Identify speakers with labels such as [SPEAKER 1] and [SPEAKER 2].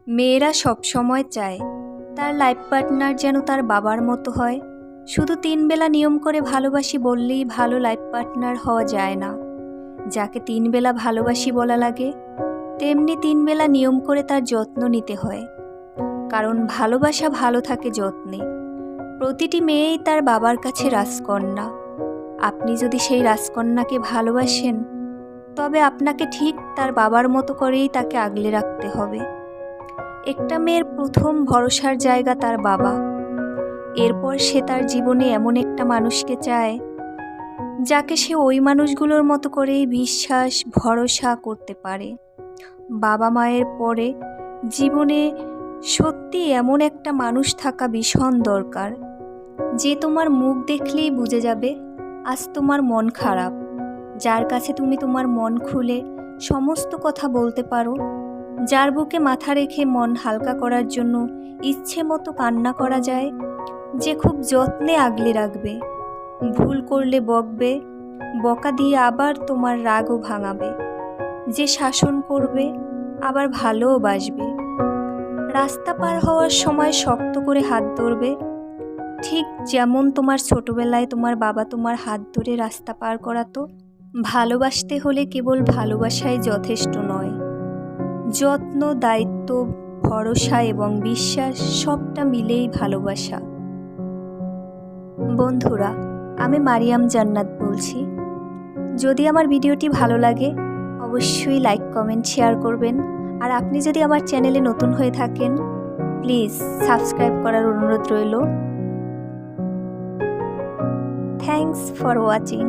[SPEAKER 1] মেয়েরা সব সময় চায় তার লাইফ পার্টনার যেন তার বাবার মতো হয়। শুধু 3 বেলা নিয়ম করে ভালোবাসি বললেই ভালো লাইফ পার্টনার হওয়া যায় না। যাকে 3 বেলা ভালোবাসি বলা লাগে তেমনি 3 বেলা নিয়ম করে তার যত্ন নিতে হয়। কারণ ভালোবাসা ভালো থাকে যত্নে। প্রতিটি মেয়েই তার বাবার কাছে রাজকন্যা। আপনি যদি সেই রাজকন্যাকে ভালোবাসেন তবে আপনাকে ঠিক তার বাবার মতো করেই তাকে আগলে রাখতে হবে। একটা মেয়ের প্রথম ভরসার জায়গা তার বাবা। এরপর সে তার জীবনে এমন একটা মানুষকে চায় যাকে সে ওই মানুষগুলোর মতো করেই বিশ্বাস ভরসা করতে পারে। বাবা মায়ের পরে জীবনে সত্যি এমন একটা মানুষ থাকা ভীষণ দরকার, যে তোমার মুখ দেখলেই বুঝে যাবে আজ তোমার মন খারাপ, যার কাছে তুমি তোমার মন খুলে সমস্ত কথা বলতে পারো, যার বুকে মাথা রেখে মন হালকা করার জন্য ইচ্ছে মতো কান্না করা যায়, যে খুব যত্নে আগলে রাখবে, ভুল করলে বকবে, বকা দিয়ে আবার তোমার রাগও ভাঙাবে, যে শাসন করবে আবার ভালোও বাসবে, রাস্তা পার হওয়ার সময় শক্ত করে হাত ধরবে, ঠিক যেমন তোমার ছোটবেলায় তোমার বাবা তোমার হাত ধরে রাস্তা পার করাতো। ভালোবাসতে হলে কেবল ভালোবাসাই যথেষ্ট নয়, যত্ন, দায়িত্ব, ভরসা এবং বিশ্বাস সবটা মিলেই ভালোবাসা। বন্ধুরা, আমি মারিয়াম জান্নাত বলছি। যদি আমার ভিডিওটি ভালো লাগে অবশ্যই লাইক, কমেন্ট, শেয়ার করবেন। আর আপনি যদি আমার চ্যানেলে নতুন হয়ে থাকেন প্লিজ সাবস্ক্রাইব করার অনুরোধ রইল। Thanks for watching.